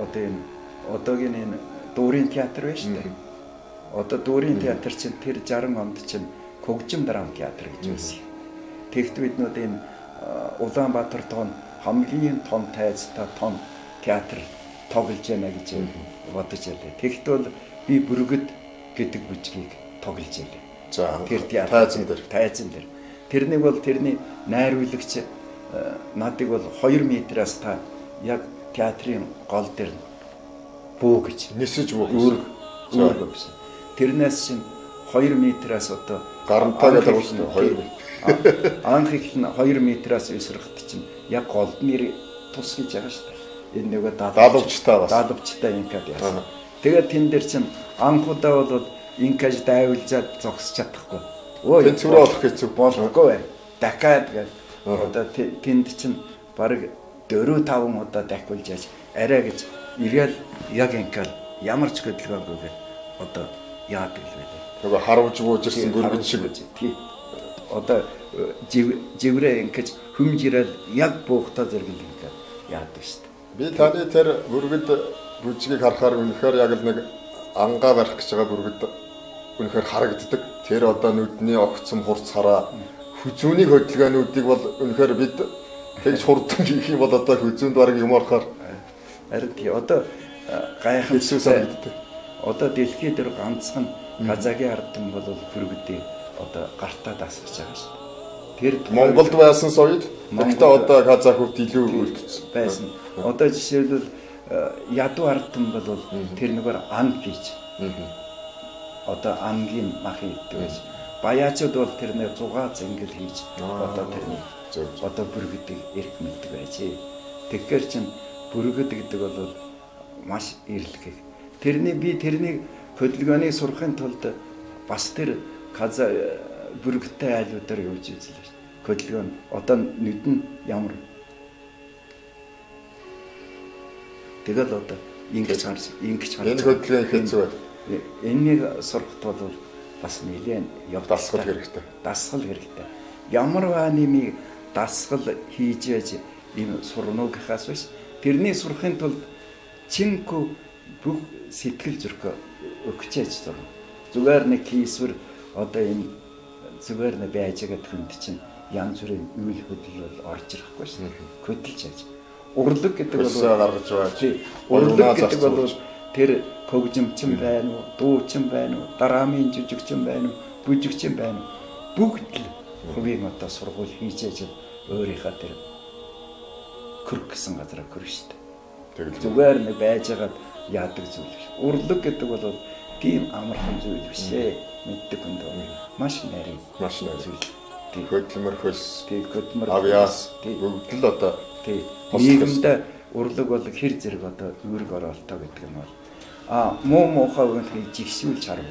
одоо энэ одоогийн энэ дүүрийн театр байна шүү дээ. Одоо дүүрийн театр чинь тэр 60 онд чинь Хөгжим драм театр гэж байсан. Тэгт биднүүд энэ Улаанбаатар тоон хамгийн том тайзтай том театр тоглож байна гэж бодож байлаа. Тэгт бол би бүргэд гэдэг бүжгийг тоглож байлаа. За тэр тайзан дээр. Тэрнийг бол тэрний найруулагч надыг бол 2 метраас та яг театрын гол дээр бүү гэж нисэж үүрэг гэсэн. Тэрнээс чинь 2 метраас одоо гарантаа гэдэг үстэй 2 метр. Анх их нь 2 метраас өсрөхт чинь яг голдны тус гэж байгаа шүү дээ. Энэ нөгөө даалгавчтай инкад яасан. Тэгээд тэн дээр чинь анхудаа бол инкаж дайвуулжаад зогсож чадахгүй. Тэн цүрээ болох хэцүү болохгүй бай. Дахиад гээд одоо тэнд чинь баг 4-5 удаа дахиулж яаж арай гэж ирээл яг ингээл ямар ч хөдөлгөөнгүйгээр одоо яадаг л байлаа. нөгөө харуулж буужирсан бүргэж шиг тий. Одоо живрээ ингэж хүмж ирэл яг буухтаа зэрэг л ингээд яадаг шүү дээ. Би таны тэр бүргэд бүжгийг харахаар үнэхээр яг л нэг ангаа барих гэж байгаа бүргэд үнэхээр харагддаг. Тэр одоо нүдний огцом хурц хараа хүзүүний хөдөлгөөнүүдийг бол үнэхээр бид тэгж хурдан хийх юм бол одоо хүзүүнд бараг юм орохоор харин тий одоо гайхамшигтай одоо дэлхийд дээр ганцхан Казагийн ардын бол бүргэдээ одоо гартаа дасгаж байгаа шүү дээ. Тэр Монголд байсан соёл гэхдээ одоо казахууд илүү үлдсэн байсан. Одоо жишээлбэл ядуу ардын бол тэр нэгээр ан хийж. Одоо ангийн мах хийдэг байж. Баяачууд бол тэрнээ зугаа зингэл хийж одоо тэрний одоо бүргэдэг эрх мэддэг байж. Тэгэхээр чин бүргэд гэдэг бол маш эрлэг. Тэрний хөдөлгөөнийг сурахын тулд бас тэр бүргэдтэй айлуудаар явж үзлээ. Хөдөлгөөн одоо нүдэн ямар тэгэл одоо ингэж харж энэ хөдөлгөөн хэцүү байна. Энийг сурахт бол бас нэлээд дасгал хэрэгтэй. Дасгал хэрэгтэй. Ямар ваними дасгал хийж яж ийм сурнуу гэхээс биш тэрний сурахын тулд чинку бүх сэтгэл зүрхөө өгчээж сурна. Зүгээр нэг хийсвэр одоо энэ зүгээр нэг байж байгаа хүнд чинь янз бүрийн үйл хөдлөл орж ирэхгүй шин. Хөдөлж яаж. Урлаг гэдэг бол гаргаж байгаа. Урлаг гэдэг бол тэр хөгжимчин байна уу, дуучин байна уу, драмын жүжигчин байна уу, бүжигчин байна уу. Бүгд л хувийн одоо сургууль хийжээж өөрийнхөө тэр хөрөх гэсэн газараа хөрөх шүү дээ. Зүгээр нэг байж байгаа яадаг зүйл биш. Урлаг гэдэг бол тийм амархан зүйл биш ээ. Мэддэг хүнд маш нарийн зүйл. Хөдөлмөр хөлс, хөдөлмөр авьяас бүгд л одоо нийгэмд урлаг бол хэр зэрэг одоо үүрэг оролтоо гэдэг юм бол муухай үнийг жигшүүлж харав.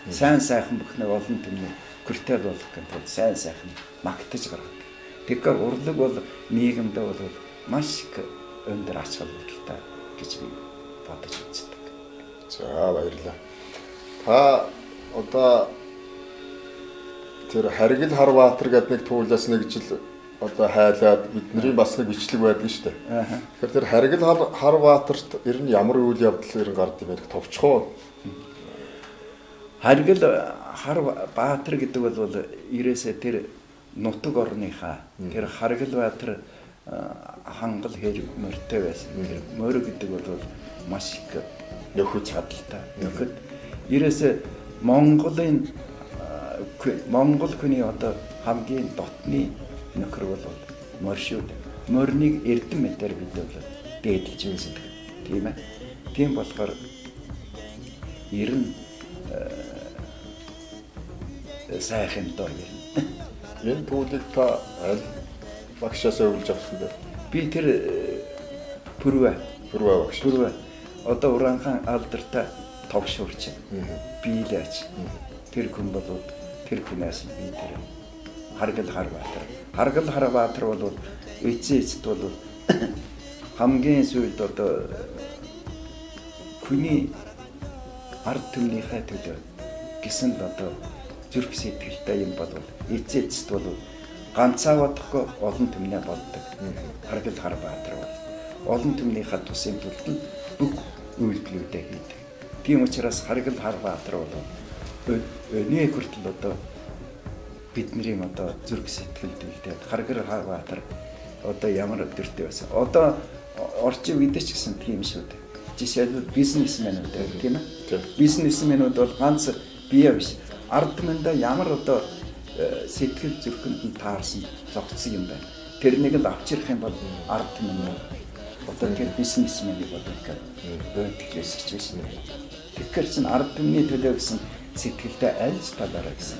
Сайн сайхан бүхнээ олон түмний хүртэл болох гэдэг сайн сайхан магтаж гаргадаг. Тэгэхээр урлаг бол нийгэмд бол маш их өндөр ач холбогдолтой гэж би бодож үздэг. За баярлалаа. Та одоо тэр Харгил Харбаатар гэдэг нэг туулаас нэг жил одоо хайлаад бидний бас нэг бичлэг байдаг шүү дээ. Тэгэхээр тэр Харгил Харбаатарт ер нь ямар үйл явдал ер нь гард юм бэ? Товчхоо. Харгил Харбаатар гэдэг бол ерөөсөө тэр нутаг орныхаа тэр Харгил Баатар хангал хэр мөртэй байсан. Тэр мөр гэдэг бол маш их нөхөд чадaltaй. Нөхөд ерөөсөө Монгол хүний одоо хамгийн дотны нөхөр бол мөр шүү дээ. Мөрнийг эрдэм мэтэр бид бол дээдэлж үздэг. Тийм ээ. Тийм болохоор ер нь сайхан доо юм. Энэ туулыг та аль багшаас өвлж авсан бэ? Би тэр Пүрвэ багш. Пүрвэ одоо Уранхан алдартай товшуурч. Бийлээч. Тэр хүн бол тэр хүнээс би тэр Харгил Харбаатар бол эцэст бол хамгийн сүүлд одоо хүний ард түмнийхээ төлөө гэсэн л одоо зүрх сэтгэлтэй юм бол эцэст бол ганцаавдахгүй олон түмнээ болдог. Харгил Харбаатар бол олон түмнийхээ тусын тулд бүх үйлдэлүүдээ хийдэг. Тийм учраас Харгил Харбаатар бол нэг хүртэл одоо бидний одоо зүрх сэтгэл төлөвтэй Харгил Харбаатар одоо ямар өдөртэй байсан. Одоо орчин үед ч гэсэн тийм шүү дээ. Жишээлбэл бизнесмэнүүд тийм ээ. Бизнесмэнүүд бол ганц бие биш. Ард түмэндээ ямар одоо сэтгэл зүрхэнд нь таарсан зогцсон юм байна. Тэрнийг л авч ирэх юм бол ард түмэн одоо тэр бизнесмэнийг одоо өөдөглөөс ч биш. Тэгэхээр чин ард түмний төлөө гэсэн сэтгэлтэй альж талаараа гэсэн.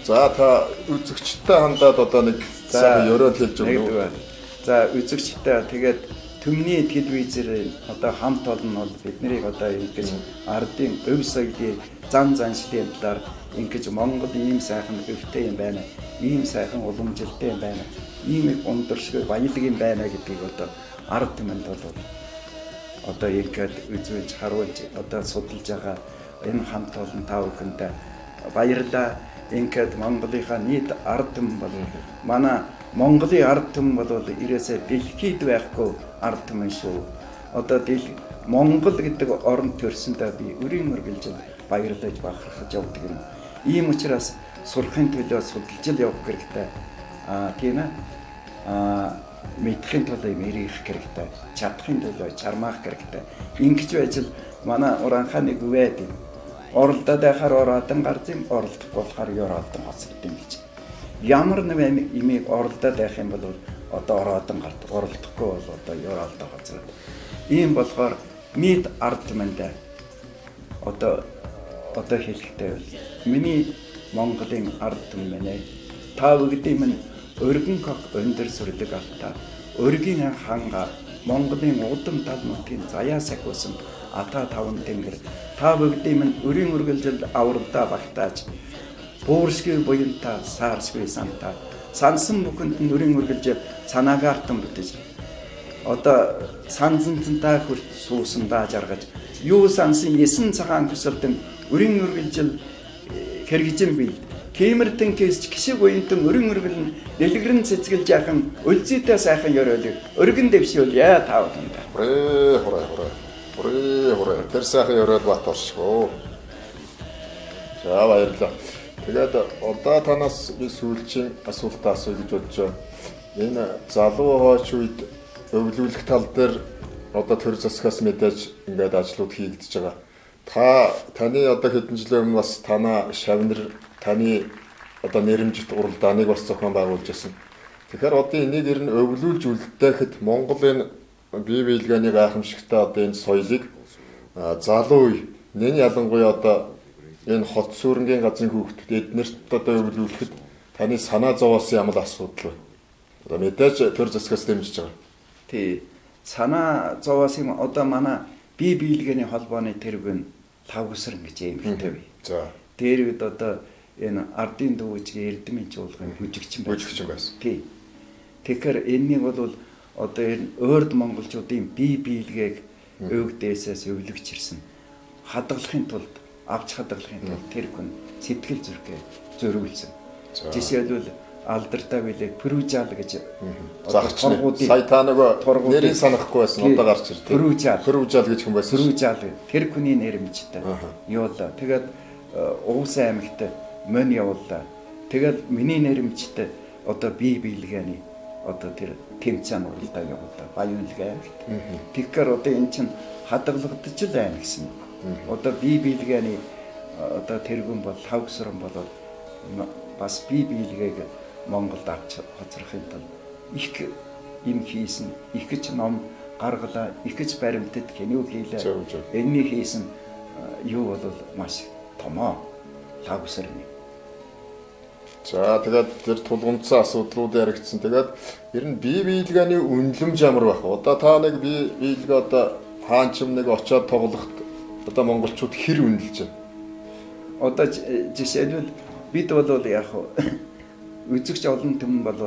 За та үзэгчтэй хандаад одоо нэг сайхан өрөөнд хэлж өгнө. За үзэгчтэй тэгээд төмний телевизээр одоо хамт олон бол биднийг одоо ингэж ардын өв соёлын зан заншлын талаар ингэж Монгол ийм сайхан өвтэй юм байна. Ийм сайхан уламжилтай юм байна. Ийм өндөршгөө баялаг юм байна гэдгийг одоо ард түмэнд бол одоо ингээд үзүүлж харуулж одоо судалж байгаа энэ хамт олон та бүхэндээ баярлалаа. Ингээд Монголынхаа нийт ард түмэн бол манай Монголын ард түмэн бол ирээсээ дэлхийд байхгүй ард түмэн шүү. Одоо Монгол гэдэг орнд төрсөндөө би өрийн мөргөлж баярлаж бахархаж явдаг юм. Ийм учраас сурахын төлөө судалж явах хэрэгтэй. Тийм ээ. Мэдхийн төлөө мэрийх хэрэгтэй. Чадахын төлөө чармаах хэрэгтэй. Ингэж байж л манай уранхааны гүвэд оролдоод байхаар ороодан гарч юм, оролдох болохоор ёроодон хоцрод юм гэж. Ямар нэг имийг оролдоод байх юм бол одоо ороодан гарт, оролдохгүй бол одоо ёроодон хоцрод. Ийм болохоор нийт ард түмэндээ одоо хэлэхдээ бол миний Монголын ард түмэн ээ. Та бүгдийн минь өргөн хог өндөр сүрлэг алтаа. Өргийн ханга Монголын удам тал нутгийн заяа сахиусан ата таван тэнгэр. Та бүгдийн минь өрийн үргэлжил авралдаа багтааж бууршгүй буянта сааршгүй санта. Сансан бүхэнд нь өрийн үргэлж санаагаартан бүтэж. Одоо санзантаа хүрт суусандаа жаргаж юу сансан 9 цагаан төсөлдөн өрийн үргэлжил хэрэгжин бий. Кемертэн кэсч гişиг уянтан өрийн үргэлэн дэлгэрэн цэцгэлж яхан өлзийтэй сайхан ёроолыг өргөн дэвшүүл яа таавтанда. Хүрээ. Тэр сайхан ёроол бат оршгоо. За баярлалаа. Тэгээд одоо танаас би сүүлчийн асуултаа асууя гэж бодож байна. Энэ залуу хойч үед өвлүүлэх тал дээр одоо төр засгаас мэдээж ингээд ажлууд хийгдэж байгаа. Таны одоо хэдэн жилийн өмнө бас танаа шавнар таны одоо нэрэмжит уралдааныг бас зохион байгуулж байсан. Тэгэхээр одоо энийг ер нь өвлүүлж үлдээхэд Монгол энэ бие биелгээний гайхамшигтай одоо энэ соёлыг залуу үе нэн ялангуяа одоо энэ хот сүрэнгийн газрын хүүхдүүд эднэрт одоо өвлүүлэхэд таны санаа зовоос ямар асуудал вэ? Одоо мэдээж төр засгаас дэмжиж байгаа. Тий. Санаа зовоос юм одоо манай бие биелгээний холбооны тэргүүн лавгсран гэж юм хэлтэй бай. За. Тэр үед одоо энэ ардын дүүжгийн эрдэмийн чуулганы бүжигчин байсан. Тий. Тэгэхээр энэнийг бол одоо энэ ойрд монголчуудын бие биелгээг өвгдөөсөөс өвлөгч ирсэн. Хадгалахын тулд авч хадгалахын тулд тэр хүн сэтгэл зүрхээ зөрүүлсэн. Жишээлбэл алдартай билээ Пүрүжаал гэж загчны сая та нөгөө нэрийг санахгүй байсан одоо гарч ирдэ. Пүрүжаал гэж хүн байсан. Пүрүжаал тэр хүний нэрмжтэй. Явуулаа. Тэгээд Увс аймагт мөн явуулаа. Тэгээд миний нэрмжтэй одоо бие биелгээний одоо тэр тэмцээн уралдаа явуулаа. Баянлаг аймагт. Тэгэхээр одоо эн чинь хадгалагдаж л байна гэсэн. Одоо бие биелгээний одоо тэргүүн бол лавгсран болоод бас бие биелгээг Монголд авч хоцрохын тулд их юм хийсэн, их ч ном гаргалаа, их ч баримтад кино хийлээ. Энэний хийсэн юу бол маш томоо лавгсран. За тэгээд тэр тулгымцсан асуудлууд яригдсан. Тэгээд ер нь бие биелгээний үнэлэмж ямар байх вэ? Одоо та нэг бие биелгээ одоо хаан ч юм нэг очиод тоглоход одоо монголчууд хэр үнэлж байна? Одоо жишээлбэл бид бол яг үзэгч олон түмэн бол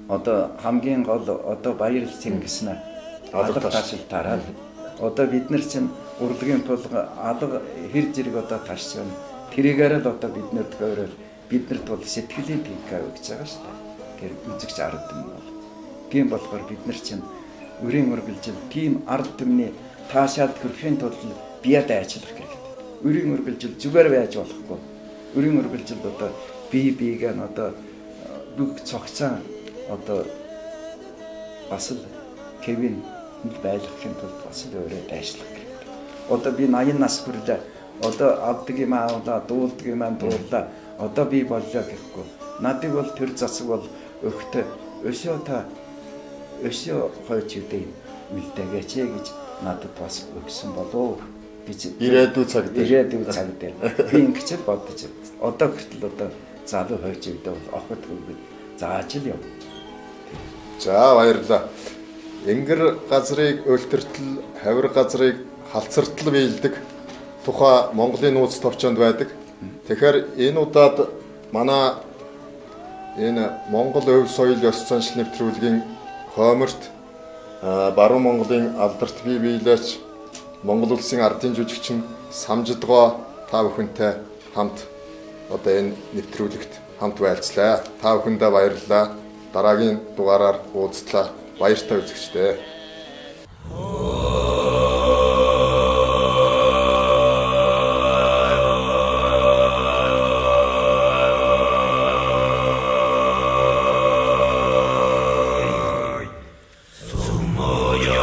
одоо хамгийн гол одоо баяр цэнгиснэ алга ташилтаараа одоо бид нар чинь урлагийн тулга алга хэр зэрэг одоо ташсан тэрийгээр л одоо биднэрт гоорол биднэрт бол сэтгэлийн тэнхээ өгч байгаа шүү дээ. Тэр үзэгч ард түмэн бол тийм болохоор бид нар чинь өрийн үргэлжил тийм ард түмний таашаад хөрөхийн тулд биеэ ажиллах хэрэгтэй. Өрийн үргэлжил зүгээр байж болохгүй. Өрийн үргэлжил одоо бие биегээ одоо бүх цогцоо одоо бас л Кевин байлгахын тулд бас л өөрөө дайшлах хэрэгтэй. Одоо би 80 нас хүрлээ. Одоо авдаг юм аавлаа, дуулдаг юм дууллаа. Одоо би боллоо гэхгүй. Надыг бол төр засаг бол өгтө өшөө хойч үдээ үлдээгээч гэж надад бас өгсөн болов гэж ирээдүйн цаг дээр би ингэж л бодож байна. Одоо хүртэл одоо залуу хойч үдээ бол охид хөвгөд зааж л яв. За баярлалаа. Энгэр газрыг өлтөртөл, хавир газрыг халцартал биелдэг тухай Монголын нууц товчонд байдаг. Тэгэхээр энэ удаад манай энэ Монгол өв соёл ёс заншил нэвтрүүлгийн хойморт Баруун Монголын алдарт бие биелэгч Монгол улсын ардын жүжигчин Самжидгоо та бүхэнтэй хамт одоо энэ нэвтрүүлэгт хамт байлцлаа. Та бүхэндээ баярлалаа. Дараагийн дугаараар уулзлаа. Баяртай үзэгчдээ. 모여